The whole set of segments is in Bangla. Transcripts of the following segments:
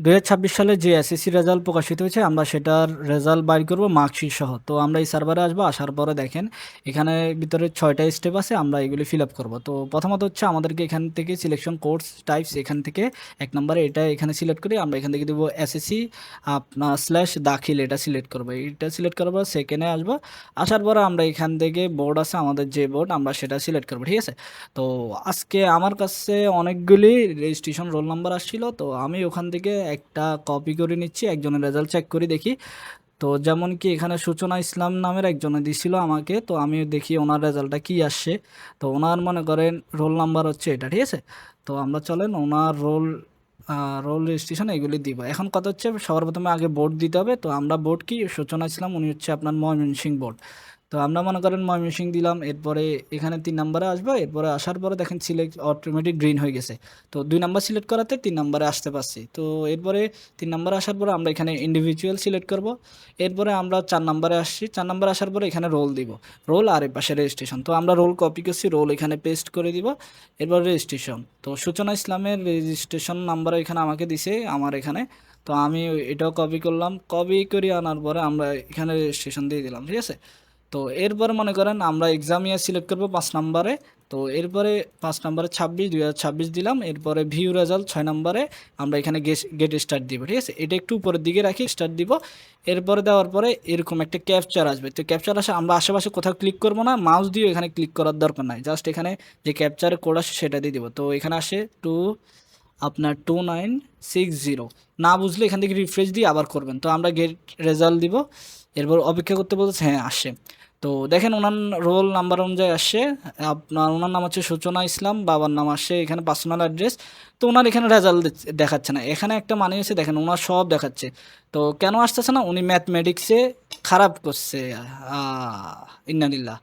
2026 সালে যে এসএসসি রেজাল্ট প্রকাশিত হয়েছে আমরা সেটার রেজাল্ট বাইর করব মার্কশিট সহ। তো আমরা এই সার্ভারে আসবো, আসার পরে দেখেন এখানে ভিতরে 6টা স্টেপ আছে, আমরা এগুলি ফিল আপ করবো। তো প্রথমত হচ্ছে আমাদেরকে এখান থেকে সিলেকশন কোর্স টাইপস, এখান থেকে 1 নম্বরে এটা এখানে সিলেক্ট করি, আমরা এখান থেকে দেবো এসএসসি আপনার স্ল্যাশ দাখিল, এটা সিলেক্ট করবো। এটা সিলেক্ট করার পর সেকেন্ডে আসবো, আসার পরে আমরা এখান থেকে বোর্ড আছে আমাদের যে বোর্ড আমরা সেটা সিলেক্ট করবো, ঠিক আছে। তো আজকে আমার কাছে অনেকগুলি রেজিস্ট্রেশন রোল নাম্বার আসছিল, তো আমি ওখান থেকে একটা কপি করে নিচ্ছি, একজনের রেজাল্ট চেক করে দেখি। তো যেমন কি এখানে সূচনা ইসলাম নামের একজনে দিছিল আমাকে, তো আমি দেখি ওনার রেজাল্টটা কি আসছে। তো ওনার মনে করেন রোল নাম্বার হচ্ছে এটা, ঠিক আছে। তো আমরা চলেন ওনার রোল রেজিস্ট্রেশন এগুলি দিব। এখন কথা হচ্ছে সবার প্রথমে আগে বোর্ড দিতে হবে। তো আমরা বোর্ড কি সূচনা ইসলাম, উনি হচ্ছে আপনার ময়মনসিংহ বোর্ড। তো আমরা মনে করেন ময়মনসিংহ দিলাম, এরপরে এখানে 3 নম্বরে আসবে, এরপরে আসার পরে দেখেন সিলেক্ট অটোমেটিক গ্রিন হয়ে গেছে। তো 2 নাম্বার সিলেক্ট করাতে 3 নম্বরে আসতে পারছি। তো এরপরে 3 নম্বরে আসার পরে আমরা এখানে ইন্ডিভিজুয়াল সিলেক্ট করব। এরপরে আমরা 4 নম্বরে আসছি, 4 নম্বরে আসার পরে এখানে রোল দিব, রোল আর এর পাশে রেজিস্ট্রেশন। তো আমরা রোল কপি করছি, রোল এখানে পেস্ট করে দিব। এরপর রেজিস্ট্রেশন, তো সূচনা ইসলামের রেজিস্ট্রেশন নাম্বার এখানে আমাকে দিছে আমার এখানে। তো আমি এটাও কপি করলাম, কপি করে আনার পরে আমরা এখানে রেজিস্ট্রেশন দিয়ে দিলাম, ঠিক আছে। তো এরপরে মনে করেন আমরা এক্সাম ইয়ার সিলেক্ট করবো 5 নম্বরে। তো এরপরে 5 নম্বরে 26/2026 দিলাম। এরপরে ভিউ রেজাল্ট 6 নম্বরে আমরা এখানে গেট স্টার্ট দিব, ঠিক আছে। এটা একটু উপরের দিকে রাখি, স্টার্ট দিব। এরপরে দেওয়ার পরে এরকম একটা ক্যাপচার আসবে। তো ক্যাপচার আসে, আমরা আশেপাশে কোথাও ক্লিক করবো না, মাউস দিয়ে এখানে ক্লিক করার দরকার নাই, জাস্ট এখানে যে ক্যাপচারের কোড আসে সেটা দিয়ে দিব। তো এখানে আসে আপনার 2960। না বুঝলে এখান থেকে রিফ্রেশ দিয়ে আবার করবেন। তো আমরা গেট রেজাল্ট দিব, এরপর অপেক্ষা করতে বলতেছে, হ্যাঁ আসে। তো দেখেন ওনার রোল নাম্বার অনুযায়ী আসে। আপনার ওনার নাম হচ্ছে সূচনা ইসলাম, বাবার নাম আসে এখানে, পার্সোনাল অ্যাড্রেস। তো ওনার এখানে রেজাল্ট দেখাচ্ছে না, এখানে একটা মানে হচ্ছে দেখেন ওনার সব দেখাচ্ছে। তো কেন আসতেছে না, উনি ম্যাথমেটিক্সে খারাপ করছে, ইন্নালিল্লাহ।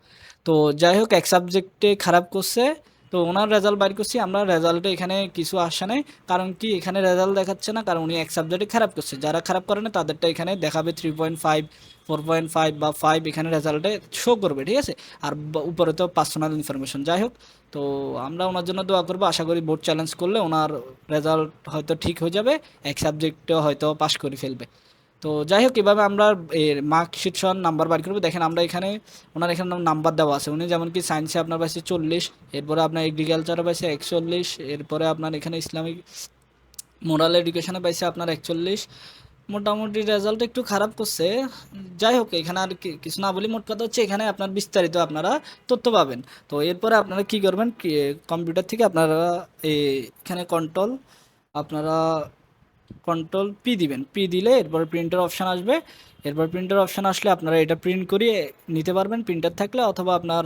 তো যাই হোক এক সাবজেক্টে খারাপ করছে। তো ওনার রেজাল্ট বাইর করছি আমরা, রেজাল্টে এখানে কিছু আসে নাই। কারণ কি এখানে রেজাল্ট দেখাচ্ছে না, কারণ উনি এক সাবজেক্টে খারাপ করছে, যারা খারাপ করে না তাদেরটা এখানে দেখাবে 3.5, 4.5 বা 5 এখানে রেজাল্টে শো করবে, ঠিক আছে। আর উপরে তো পার্সোনাল ইনফরমেশন। যাই হোক, তো আমরা ওনার জন্য দোয়া করবো, আশা করি বোর্ড চ্যালেঞ্জ করলে ওনার রেজাল্ট হয়তো ঠিক হয়ে যাবে, এক সাবজেক্টেও হয়তো পাশ করে ফেলবে। তো যাই হোক এভাবে আমরা এর মার্কশিট সহ নাম্বার বার করবো। দেখেন আমরা এখানে ওনার এখানে নাম্বার দেওয়া আছে, উনি যেমন কি সায়েন্সে আপনার পাশে 40, এরপরে আপনার এগ্রিকালচারে পাইছে 41, এরপরে আপনার এখানে ইসলামিক মোরাল এডুকেশনে পাইছে আপনার 41। মোটামুটি রেজাল্ট একটু খারাপ করছে। যাই হোক এখানে আর কিছু না বলি, মোট কথা হচ্ছে এখানে আপনার বিস্তারিত আপনারা তথ্য পাবেন। তো এরপরে আপনারা কি করবেন, কম্পিউটার থেকে আপনারা এখানে আপনারা কন্ট্রোল পি দিবেন, পি দিলে এরপর প্রিন্টার অপশান আসবে। এরপর প্রিন্টার অপশান আসলে আপনারা এটা প্রিন্ট করিয়ে নিতে পারবেন প্রিন্টার থাকলে, অথবা আপনার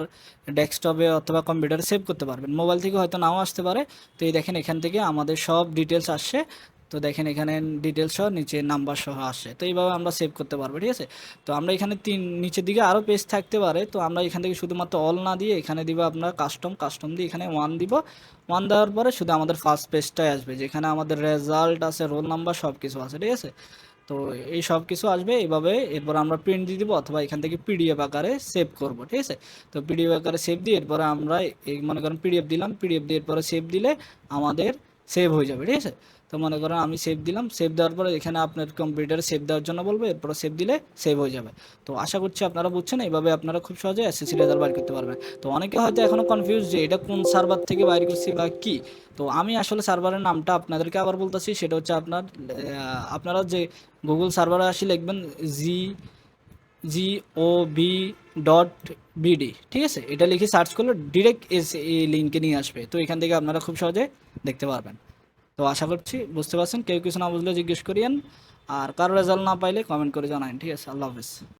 ডেস্কটপে অথবা কম্পিউটারে সেভ করতে পারবেন, মোবাইল থেকে হয়তো নাও আসতে পারে। তো এই দেখেন এখান থেকে আমাদের সব ডিটেলস আসছে। তো দেখেন এখানে ডিটেলস সহ নিচে নাম্বার সহ আসে, তো এইভাবে আমরা সেভ করতে পারবো, ঠিক আছে। তো আমরা এখানে নিচের দিকে আরও পেজ থাকতে পারে, তো আমরা এখান থেকে শুধুমাত্র অল না দিয়ে এখানে দিব আপনার কাস্টম দিয়ে এখানে 1 দিব। 1 দেওয়ার পরে শুধু আমাদের ফার্স্ট পেজটাই আসবে, যেখানে আমাদের রেজাল্ট আছে, রোল নাম্বার সব কিছু আছে, ঠিক আছে। তো এই সব কিছু আসবে এইভাবে। এরপর আমরা প্রিন্ট দিয়ে দিব অথবা এখান থেকে পিডিএফ আকারে সেভ করব, ঠিক আছে। তো পিডিএফ আকারে সেভ দিয়ে এরপরে আমরা এই মনে করেন পিডিএফ দিলাম, পিডিএফ দিয়ে এরপরে সেভ দিলে আমাদের সেভ হয়ে যাবে, ঠিক আছে। তো মনে করেন আমি সেভ দিলাম, সেভ দেওয়ার পরে এখানে আপনার কম্পিউটারে সেভ দেওয়ার জন্য বলবো, এরপরে সেভ দিলে সেভ হয়ে যাবে। তো আশা করছি আপনারা বুঝছেন, এইভাবে আপনারা খুব সহজে এসএসসি রেজাল্ট বাইর করতে পারবেন। তো অনেকে হয়তো এখনো কনফিউজ যে এটা কোন সার্ভার থেকে বাইর করছি বা কি। তো আমি আসলে সার্ভারের নামটা আপনাদেরকে আবার বলতেছি, সেটা হচ্ছে আপনারা যে গুগল সার্ভারে আসি লিখবেন GOV.BD, ঠিক আছে। এটা লিখে সার্চ করলে ডিরেক্ট এই লিঙ্কে নিয়ে আসবে। তো এখান থেকে আপনারা খুব সহজে দেখতে পারবেন। তো আশা করছি বুঝতে পারছেন, কেউ কিছু না বুঝলে জিজ্ঞেস করিয়েন, আর কারো রেজাল্ট না পাইলে কমেন্ট করে জানান, ঠিক আছে। আল্লাহ হাফেজ।